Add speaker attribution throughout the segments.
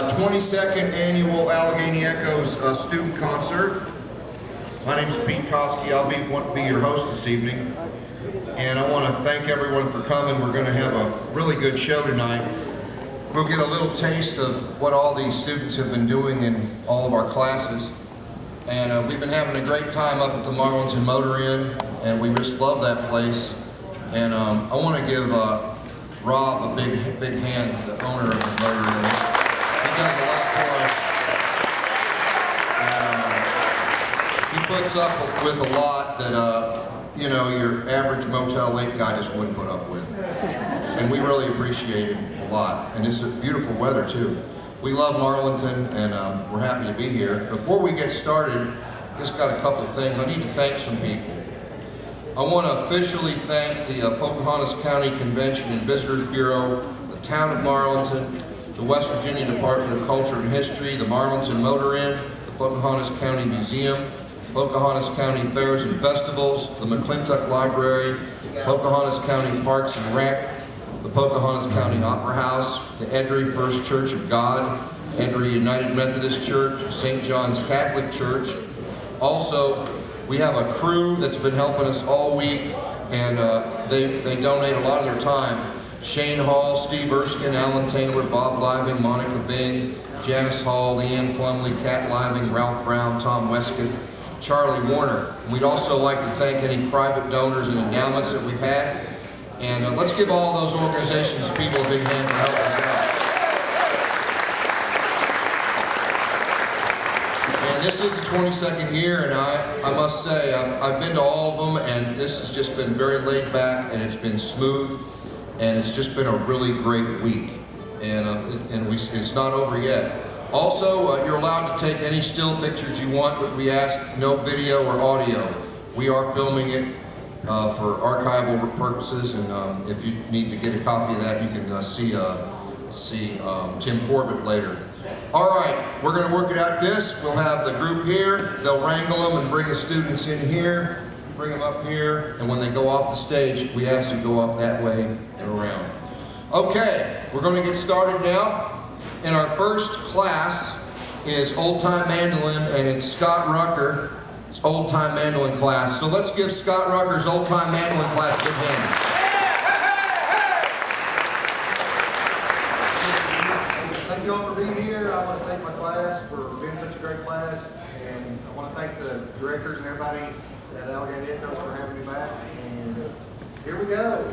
Speaker 1: 22nd annual Allegheny Echoes student concert. My name is Pete Koski. I'll be your host this evening. And I want to thank everyone for coming. We're going to have a really good show tonight. We'll get a little taste of what all these students have been doing in all of our classes. And we've been having a great time up at the Marlinton Motor Inn, and we just love that place. And I want to give Rob a big hand, the owner of the Motor Inn. He does a lot for us. He puts up with a lot that your average Motel 8 guy just wouldn't put up with. And we really appreciate it a lot. And it's beautiful weather too. We love Marlinton, and we're happy to be here. Before we get started, just got a couple of things. I need to thank some people. I want to officially thank the Pocahontas County Convention and Visitors Bureau, the Town of Marlinton, the West Virginia Department of Culture and History, the Marlinton Motor Inn, the Pocahontas County Museum, Pocahontas County Fairs and Festivals, the McClintock Library, Pocahontas County Parks and Rec, the Pocahontas County Opera House, the Edry First Church of God, Edry United Methodist Church, St. John's Catholic Church. Also, we have a crew that's been helping us all week, and they donate a lot of their time. Shane Hall, Steve Erskine, Alan Taylor, Bob Living, Monica Bing, Janice Hall, Leanne Plumley, Kat Living, Ralph Brown, Tom Westcott, Charlie Warner. We'd also like to thank any private donors and endowments that we've had. And let's give all those organizations, people, a big hand for helping us out. And this is the 22nd year, and I must say, I've been to all of them, and this has just been very laid back, and it's been smooth, and it's just been a really great week. And it's not over yet. Also, you're allowed to take any still pictures you want, but we ask no video or audio. We are filming it for archival purposes, and if you need to get a copy of that, you can see Tim Corbett later. All right, we're going to work it out this. We'll have the group here. They'll wrangle them and bring the students in here, bring them up here, and when they go off the stage, we ask you to go off that way and around. Okay, we're going to get started now. And our first class is Old Time Mandolin, and it's Scott Rucker. It's Old Time Mandolin class. So let's give Scott Rucker's Old Time Mandolin class a big hand.
Speaker 2: Thank you all for being here. I want to thank my class for being such a great class, and I want to thank the directors and everybody at Allegheny Echoes for having me back. And here we go.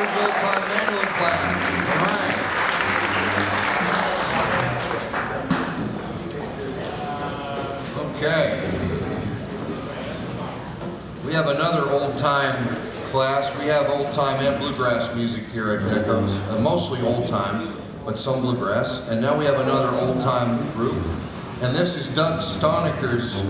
Speaker 1: Stone's old-time mandolin class. All right. Okay. We have another old-time class. We have old-time and bluegrass music here at Echoes. Mostly old-time, but some bluegrass. And now we have another old-time group. And this is Doug Stoneker's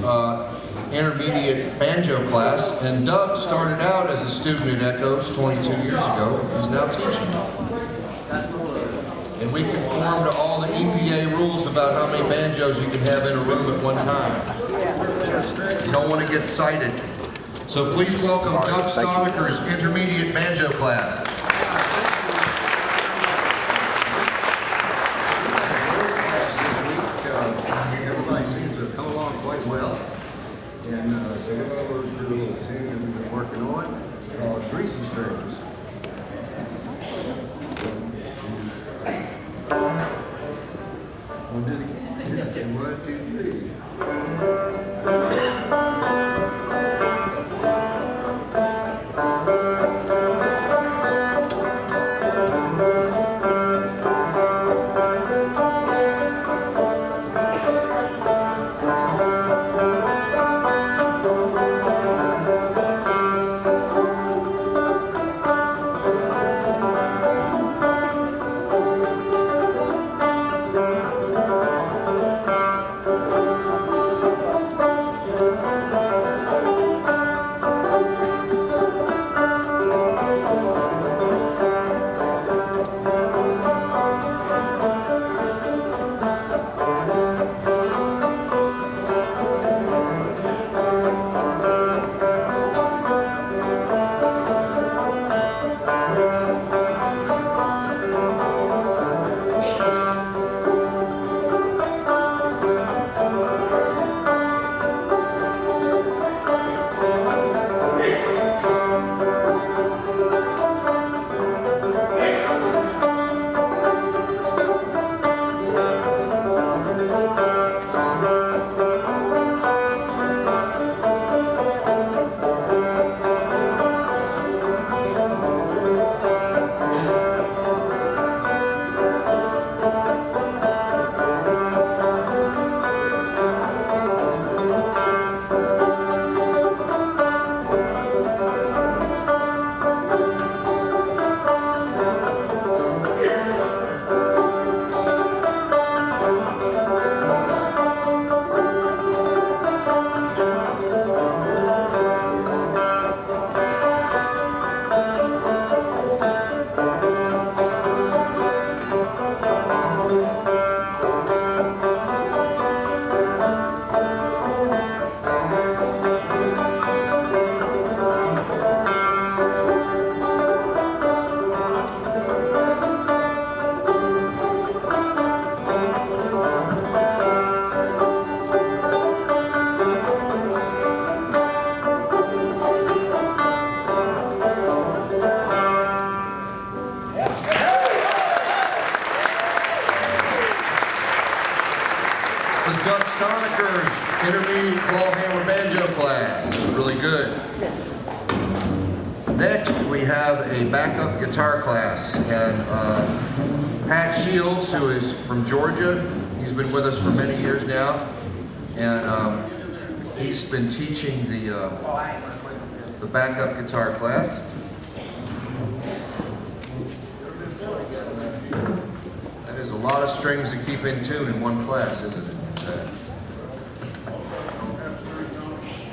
Speaker 1: intermediate banjo class. And Doug started out as a student at Echoes 22 years ago. He's now teaching. And we conform to all the EPA rules about how many banjos you can have in a room at one time. You don't want to get cited. So please welcome Doug Stoneker's intermediate banjo class.
Speaker 3: Everybody seems to have come along quite well. And so we're going to do a little tune that we've been working on called Greasy Strings. We'll do it again. Okay, 1, 2,
Speaker 1: Was Doug Stoneker's intermediate clawhammer banjo class. It was really good. Next, we have a backup guitar class, and Pat Shields, who is from Georgia, he's been with us for many years now, and he's been teaching the backup guitar class. That is a lot of strings to keep in tune in one class, isn't it?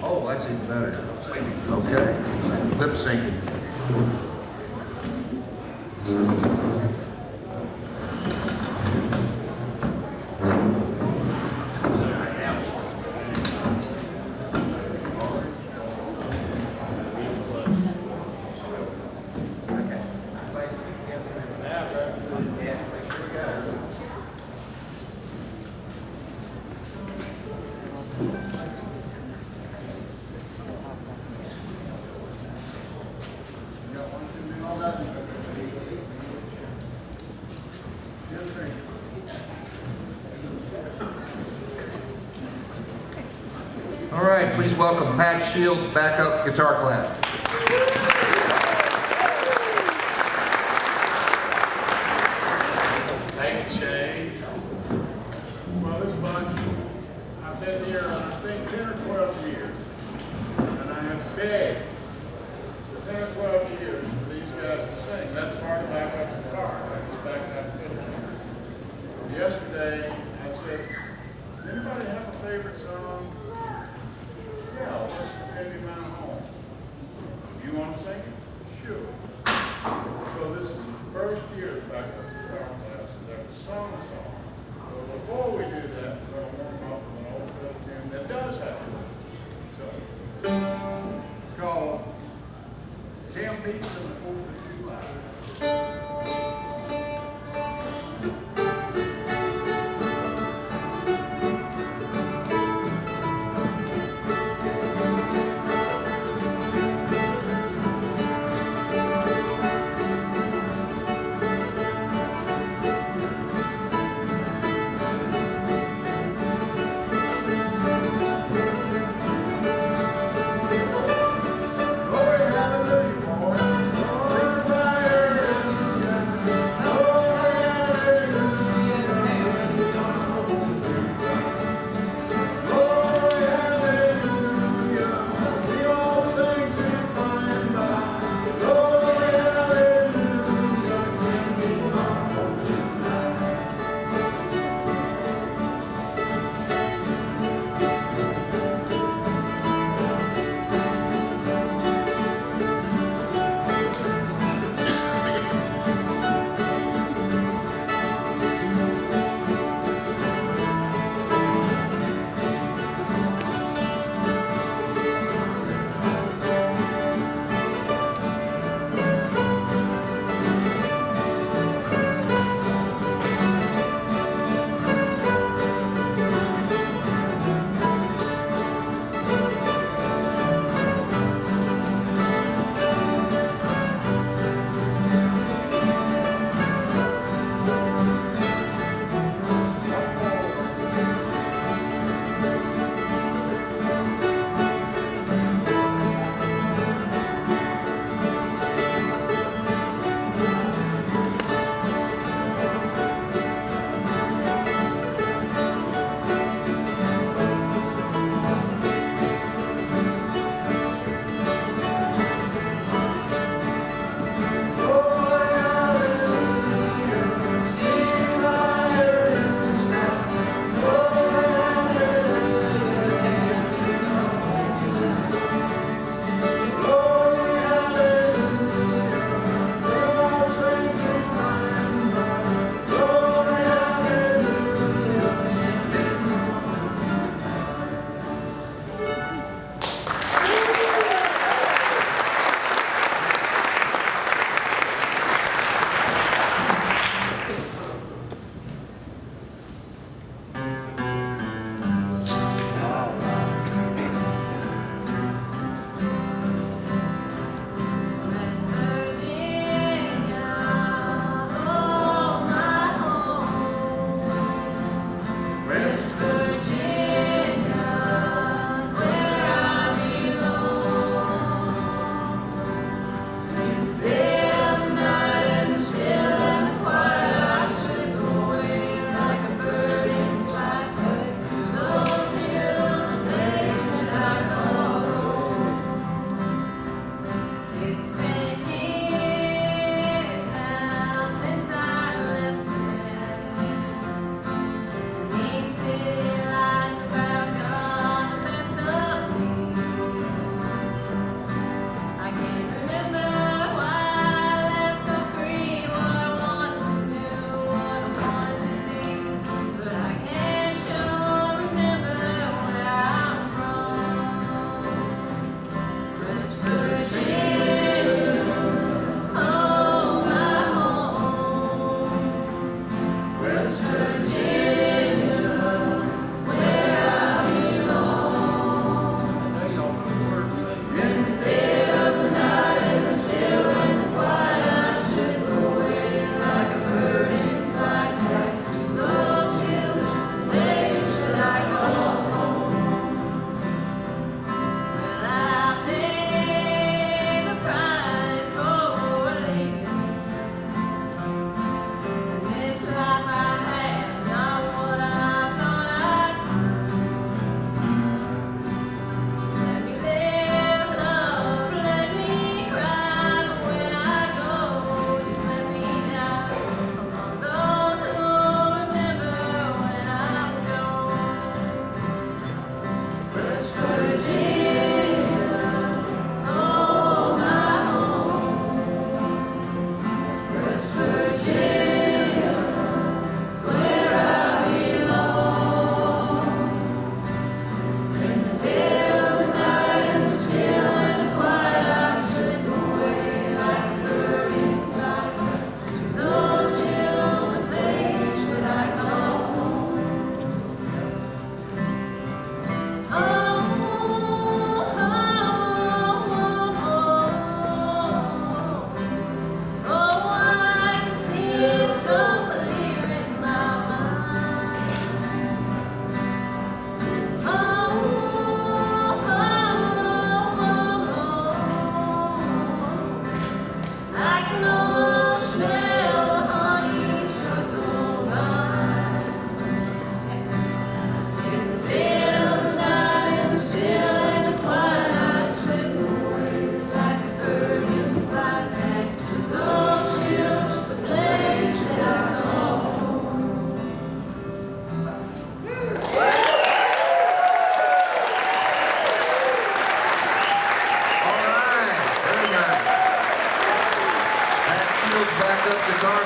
Speaker 1: Oh, that's even better. Okay. Lip syncing. All right, please welcome Pat Shields' backup guitar class.
Speaker 2: meeting of the 4th of July. Glory, hallelujah. Sing the fire.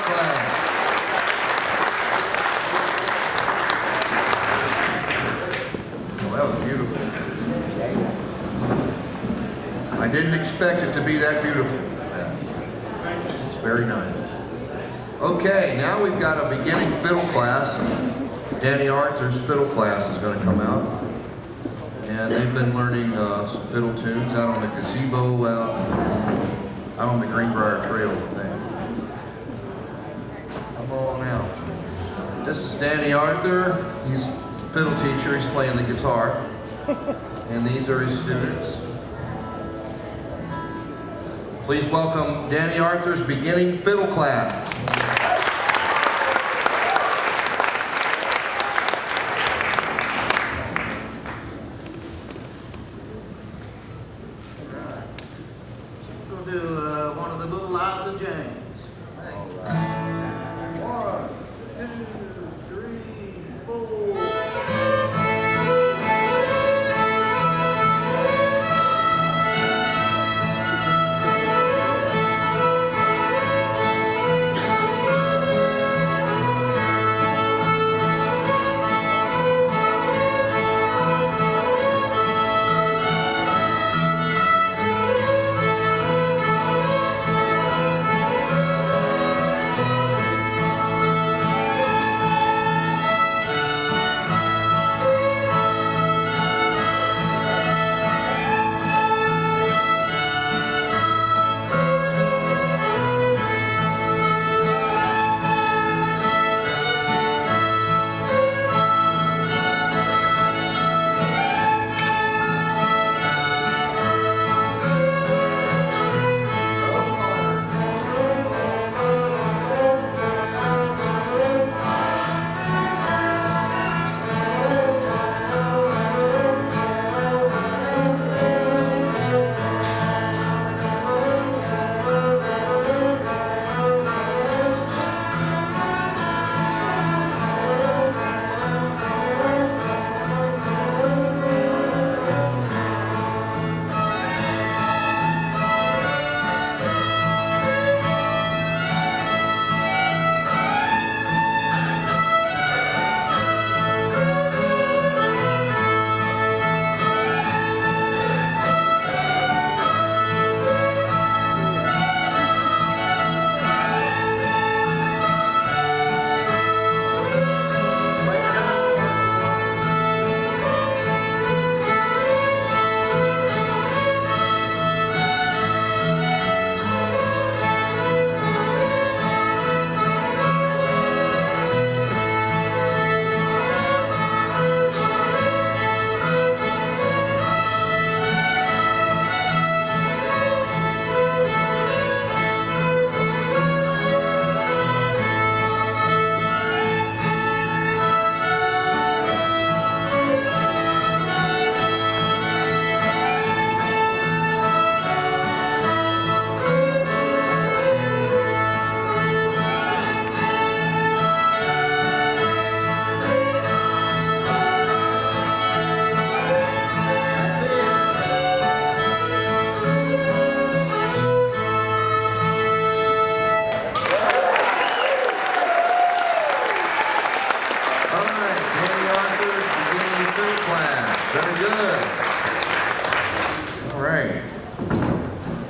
Speaker 1: class. Well, that was beautiful. I didn't expect it to be that beautiful. Yeah. It's very nice. Okay, now we've got a beginning fiddle class. Danny Arthur's fiddle class is going to come out. And they've been learning some fiddle tunes out on the gazebo out on the Greenbrier Trail, I think. Come on out. This is Danny Arthur. He's a fiddle teacher. He's playing the guitar. And these are his students. Please welcome Danny Arthur's beginning fiddle class.
Speaker 4: We'll do one of the little lies of James. One, two, three, four.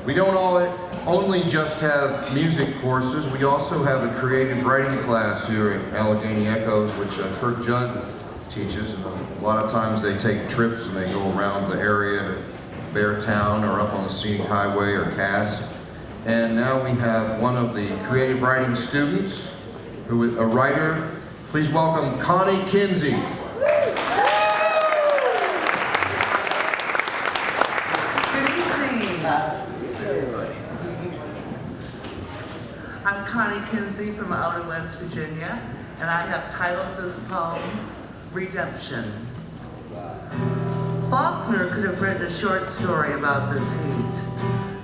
Speaker 1: We don't only just have music courses, we also have a creative writing class here at Allegheny Echoes, which Kurt Judd teaches. And a lot of times they take trips and they go around the area to Beartown or up on the Scenic Highway or Cass. And now we have one of the creative writing students, who is a writer. Please welcome Connie Kinsey.
Speaker 5: I'm Connie Kinsey from out of West Virginia, and I have titled this poem, Redemption. Faulkner could have written a short story about this heat.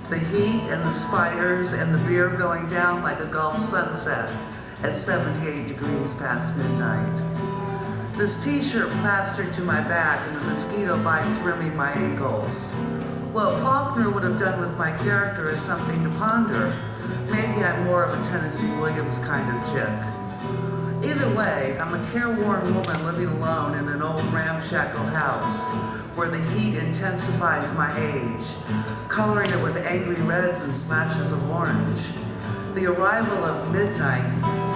Speaker 5: The heat and the spiders and the beer going down like a Gulf sunset at 78 degrees past midnight. This t-shirt plastered to my back and the mosquito bites rimming my ankles. What Faulkner would have done with my character is something to ponder. Maybe I'm more of a Tennessee Williams kind of chick. Either way, I'm a careworn woman living alone in an old ramshackle house where the heat intensifies my age, coloring it with angry reds and slashes of orange. The arrival of midnight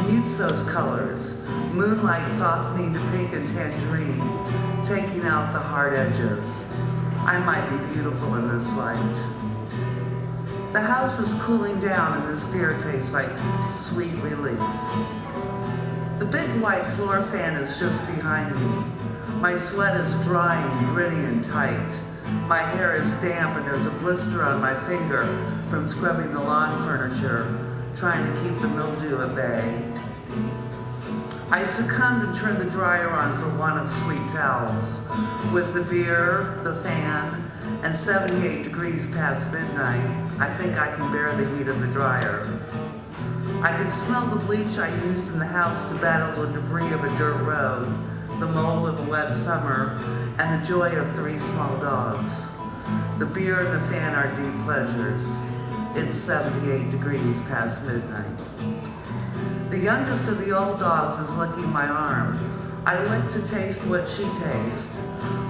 Speaker 5: mutes those colors, moonlight softening to pink and tangerine, taking out the hard edges. I might be beautiful in this light. The house is cooling down and this beer tastes like sweet relief. The big white floor fan is just behind me. My sweat is drying, gritty and tight. My hair is damp and there's a blister on my finger from scrubbing the lawn furniture, trying to keep the mildew at bay. I succumbed and turned the dryer on for want of sweet towels. With the beer, the fan, and 78 degrees past midnight, I think I can bear the heat of the dryer. I can smell the bleach I used in the house to battle the debris of a dirt road, the mold of a wet summer, and the joy of 3 small dogs. The beer and the fan are deep pleasures. It's 78 degrees past midnight. The youngest of the old dogs is licking my arm. I lick to taste what she tastes.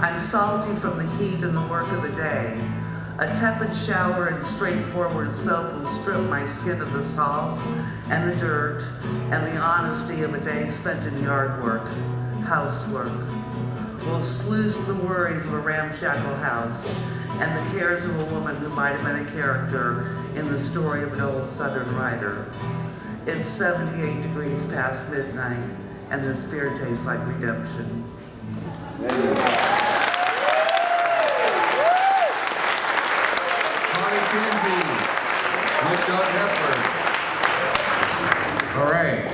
Speaker 5: I'm salty from the heat and the work of the day. A tepid shower and straightforward soap will strip my skin of the salt and the dirt and the honesty of a day spent in yard work, housework. Will sluice the worries of a ramshackle house and the cares of a woman who might have been a character in the story of an old Southern writer. It's 78 degrees past midnight, and this beer tastes like redemption.
Speaker 1: All right.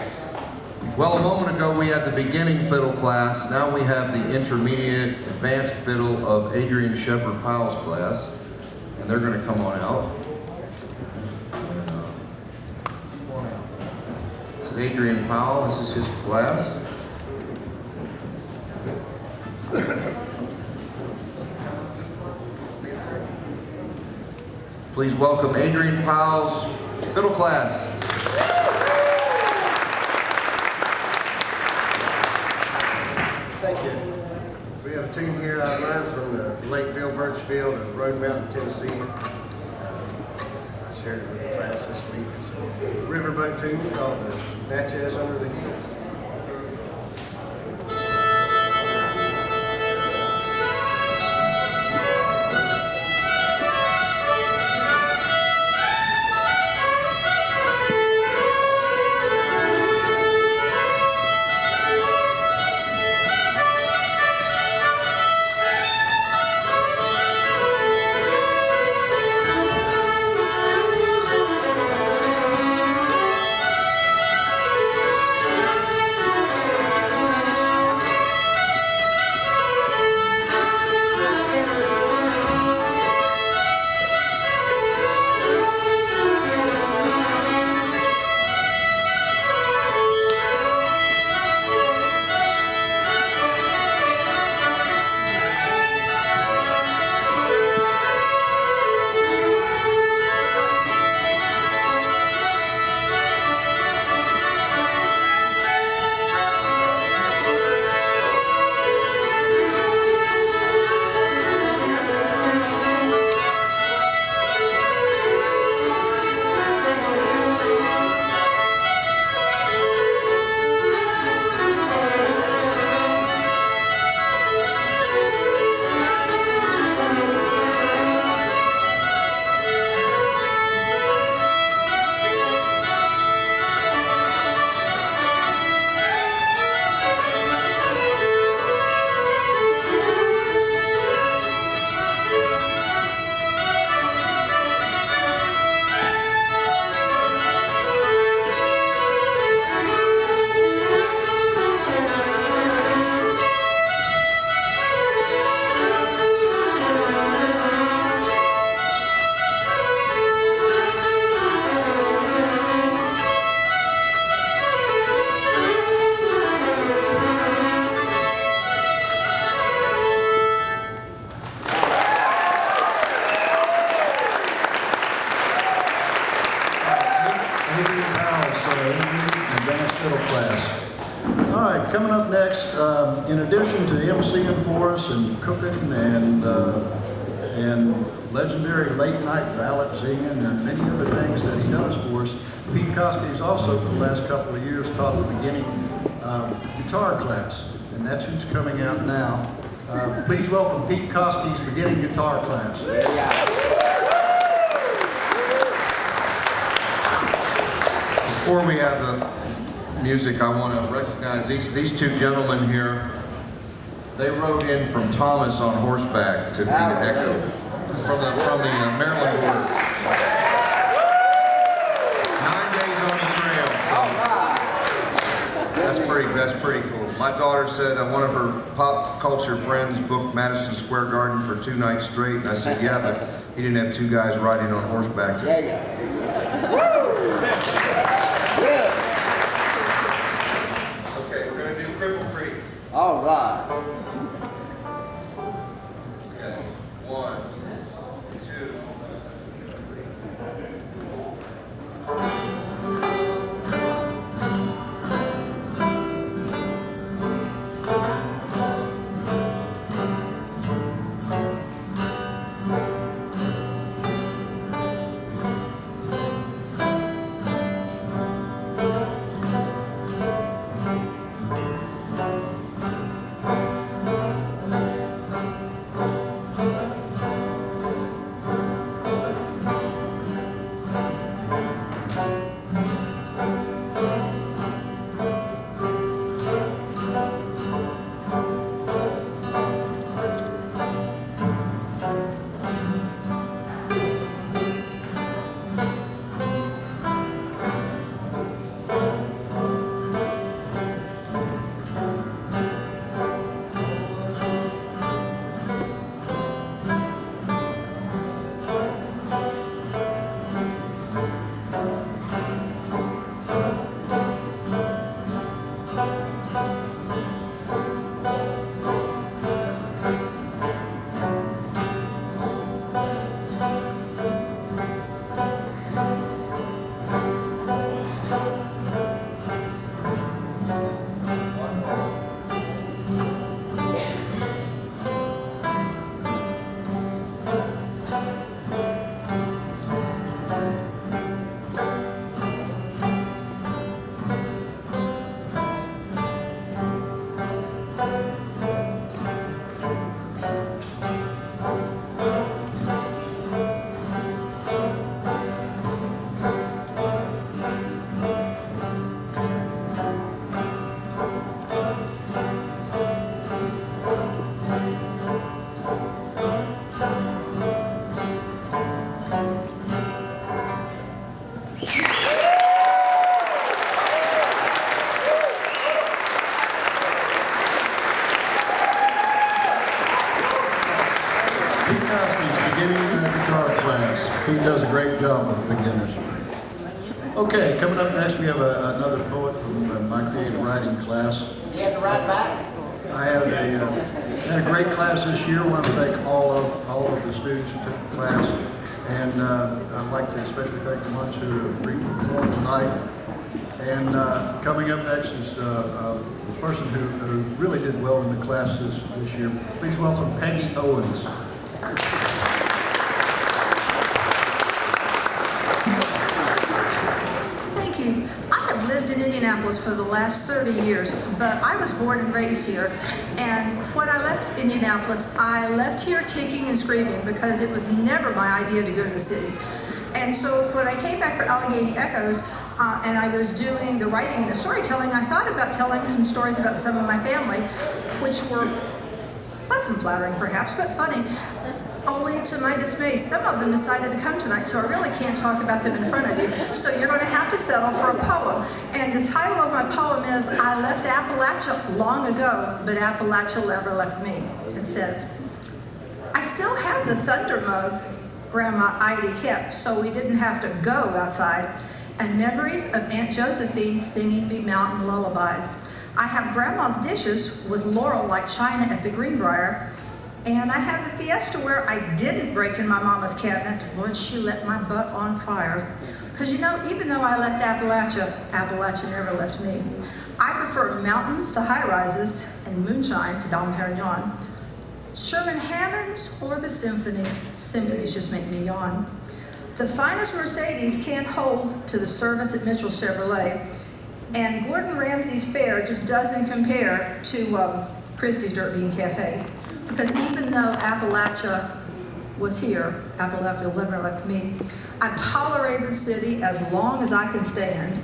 Speaker 1: Well, a moment ago we had the beginning fiddle class. Now we have the intermediate advanced fiddle of Adrian Shepard-Powell's class, and they're going to come on out. This is Adrian Powell. This is his class. Please welcome Adrian Powell's fiddle class.
Speaker 3: Thank you. We have a tune here I learned from the late Bill Birchfield of Road Mountain, Tennessee. I shared it with the class this week. It's a riverboat tune called the Natchez Under the Heel.
Speaker 6: Coming up next, in addition to MCing for us and cooking and legendary late night ballad singing and many other things that he does for us, Pete Koski has also for the last couple of years taught the beginning guitar class, and that's who's coming out now. Please welcome Pete Koski's beginning guitar class.
Speaker 1: Before we have the music, I want to recognize these two gentlemen here. They rode in from Thomas on horseback to be the Echo from the Maryland border. 9 days on the trail. So that's pretty cool. My daughter said one of her pop culture friends booked Madison Square Garden for 2 nights straight, and I said, yeah, but he didn't have 2 guys riding on horseback. Okay, we're gonna do Cripple Creek.
Speaker 7: All right.
Speaker 1: Okay, 1, 2.
Speaker 6: He does a great job with beginners. Okay, coming up next we have another poet from my creative writing class.
Speaker 4: You have to write back?
Speaker 6: I had a great class this year. I want to thank all of the students who took the class, and I'd like to especially thank the ones who have performed tonight. And coming up next is the person who really did well in the class this year. Please welcome Peggy Owens.
Speaker 8: I have lived in Indianapolis for the last 30 years, but I was born and raised here. And when I left Indianapolis, I left here kicking and screaming because it was never my idea to go to the city. And so when I came back for Allegheny Echoes, and I was doing the writing and the storytelling, I thought about telling some stories about some of my family, which were less than flattering perhaps, but funny. Only to my dismay, some of them decided to come tonight, so I really can't talk about them in front of you. So you're going to have to settle for a poem. And the title of my poem is, I left Appalachia long ago, but Appalachia never left me. It says, I still have the thunder mug Grandma Idy kept, so we didn't have to go outside, and memories of Aunt Josephine singing me mountain lullabies. I have Grandma's dishes with laurel like china at the Greenbrier, and I have the Fiesta where I didn't break in my mama's cabinet once she lit my butt on fire. Because you know, even though I left Appalachia, Appalachia never left me. I prefer mountains to high rises and moonshine to Dom Perignon. Sherman Hammonds or the symphony. Symphonies just make me yawn. The finest Mercedes can't hold to the service at Mitchell Chevrolet. And Gordon Ramsay's fare just doesn't compare to Christie's Dirt Bean Cafe. Because even though Appalachia was here, Appalachia never left me, I've tolerated the city as long as I can stand.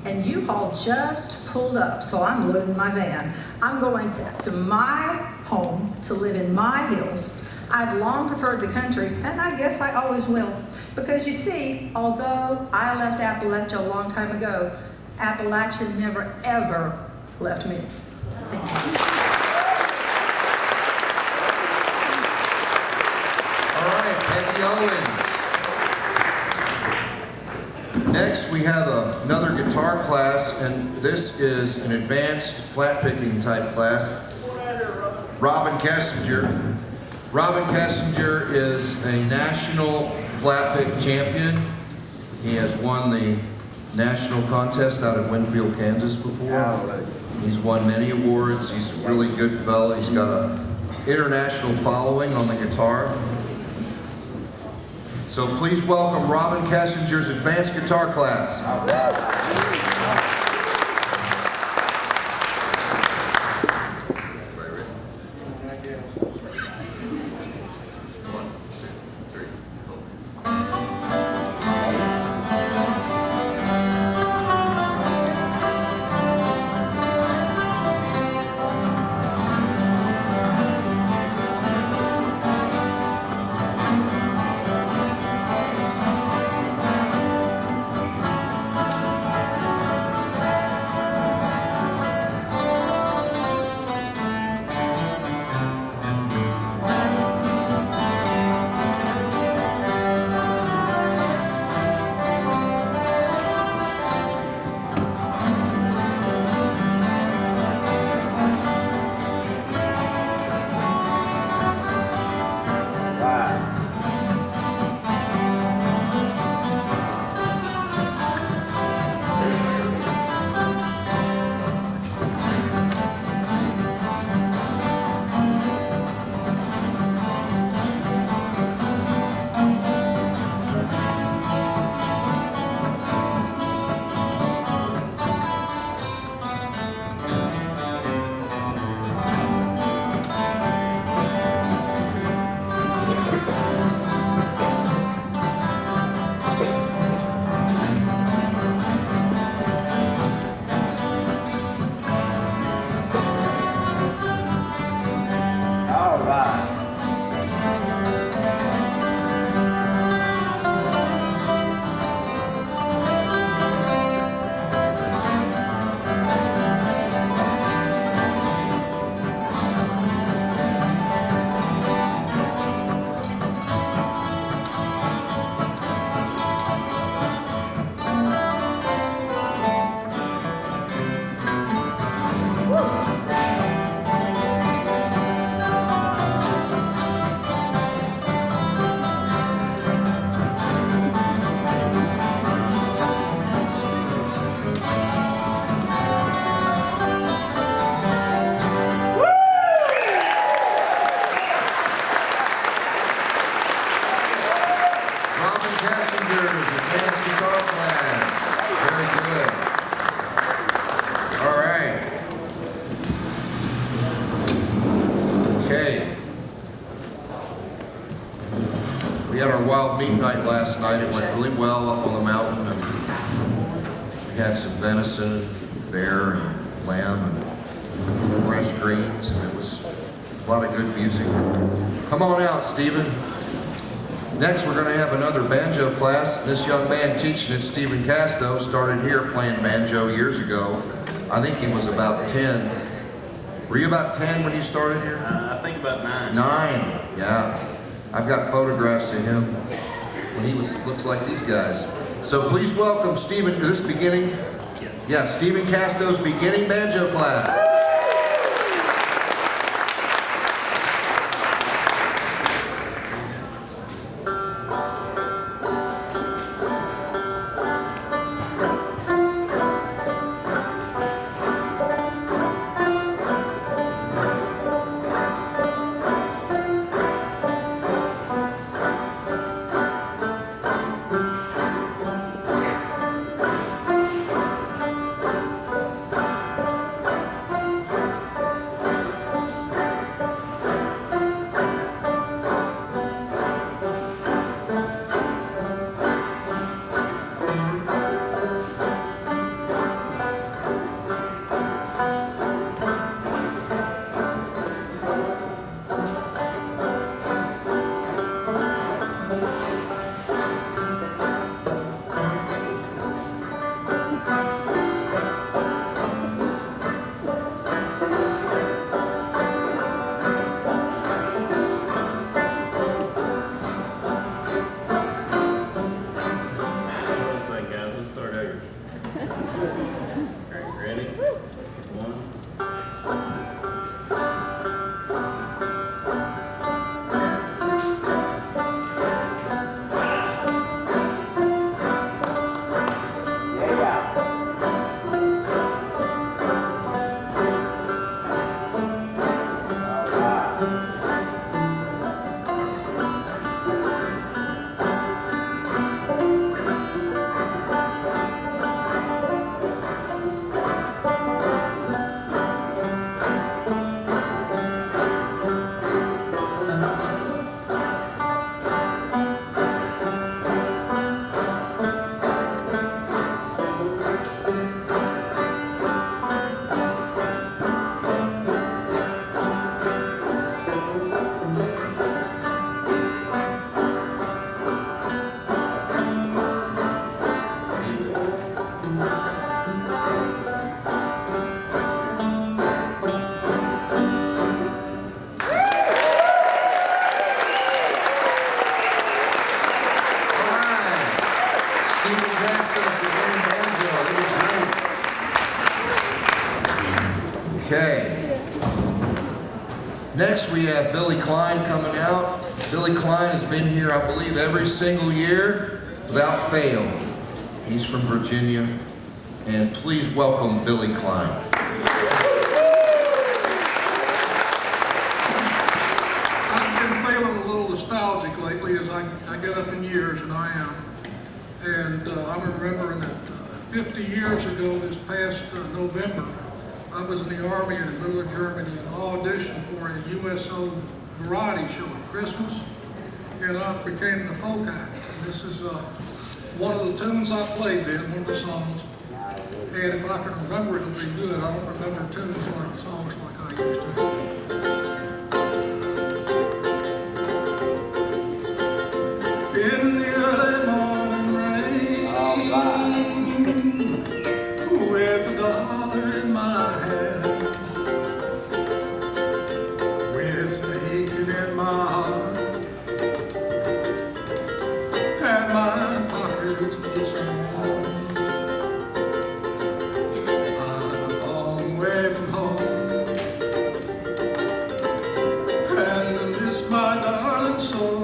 Speaker 8: And U-Haul just pulled up, so I'm loading my van. I'm going to my home to live in my hills. I've long preferred the country, and I guess I always will. Because you see, although I left Appalachia a long time ago, Appalachia never, ever left me. Thank you.
Speaker 1: All right, Peggy Owens. Next, we have another guitar class, and this is an advanced flat picking type class. Robin Kessinger. Robin Kessinger is a national flat pick champion. He has won the national contest out in Winfield, Kansas before. He's won many awards. He's a really good fella. He's got an international following on the guitar. So please welcome Robin Kessinger's advanced guitar class. We had our wild meat night last night. It went really well up on the mountain, and we had some venison, bear, and lamb, and fresh greens, and it was a lot of good music. Come on out, Stephen. Next, we're going to have another banjo class. This young man teaching it, Stephen Casto, started here playing banjo years ago. I think he was about 10. Were you about 10 when you started here?
Speaker 7: I think about 9.
Speaker 1: 9, yeah. I've got photographs of him when he looks like these guys. So please welcome Stephen. Is this beginning?
Speaker 7: Yes.
Speaker 1: Yeah, Stephen Casto's beginning banjo class.
Speaker 3: Okay, ready? One.
Speaker 1: Okay. Next we have Billy Klein coming out. Billy Klein has been here, I believe, every single year without fail. He's from Virginia. And please welcome Billy Klein.
Speaker 7: I've been feeling a little nostalgic lately as I get up in years, and I am. And I'm remembering that 50 years ago, this past November, I was in the Army in the middle of Germany and auditioned for a USO variety show at Christmas, and I became the folk act. And this is one of the tunes I played then, one of the songs. And if I can remember it, it'll be good. I don't remember tunes like songs like I used to. In the early morning rain, with a dollar in my hand, with an aching in my heart, and my pockets full of sand. I'm a long way from home, and I miss my darling soul.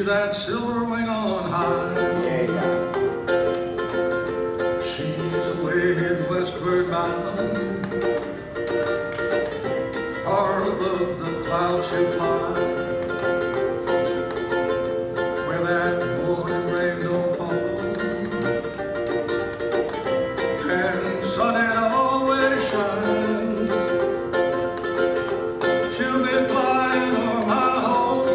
Speaker 7: That silver wing on high. She's away in westward bound, far above the clouds she'll fly, where that morning rain don't fall, and sun it always shines. She'll be flying o'er my home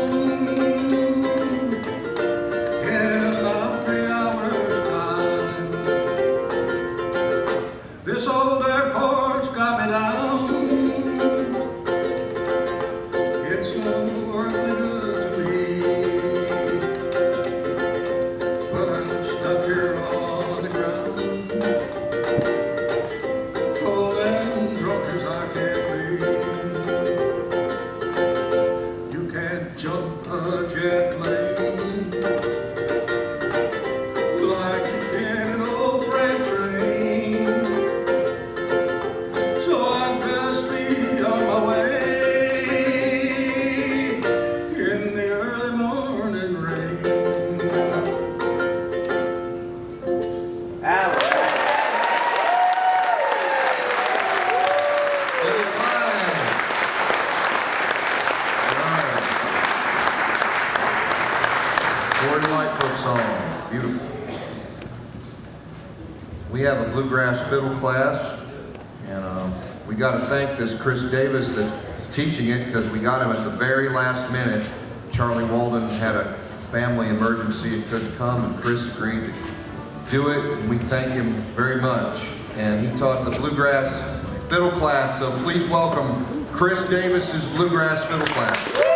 Speaker 7: in about 3 hours' time. This old airport's got me down. It's
Speaker 1: delightful song. Beautiful. We have a bluegrass fiddle class, and we got to thank this Chris Davis that's teaching it, because we got him at the very last minute. Charlie Walden had a family emergency and couldn't come, and Chris agreed to do it, and we thank him very much. And he taught the bluegrass fiddle class, so please welcome Chris Davis's bluegrass fiddle class.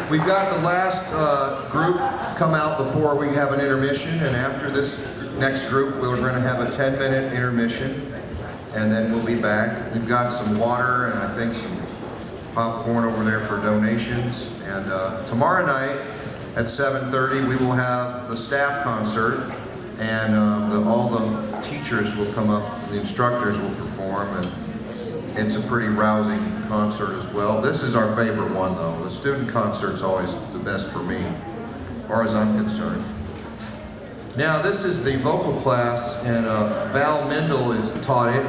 Speaker 1: We've got the last group come out before we have an intermission, and after this next group, we're going to have a 10-minute intermission, and then we'll be back. We've got some water and I think some popcorn over there for donations. And tomorrow night at 7:30, we will have the staff concert, and all the teachers will come up, the instructors will perform, and it's a pretty rousing concert as well. This is our favorite one, though. The student concert's always the best for me, as far as I'm concerned. Now, this is the vocal class, and Val Mendel has taught it.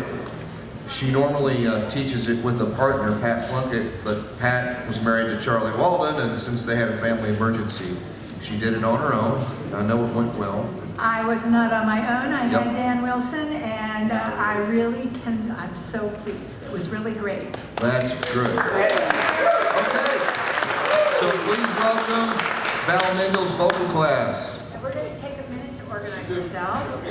Speaker 1: She normally teaches it with a partner, Pat Plunkett, but Pat was married to Charlie Walden, and since they had a family emergency, she did it on her own. I know it went well.
Speaker 9: I was not on my own. I
Speaker 1: Yep.
Speaker 9: had Dan Wilson, and I'm so pleased. It was really great.
Speaker 1: That's good. Okay, so please welcome Val Mendel's vocal class.
Speaker 9: We're going to take a minute to organize ourselves.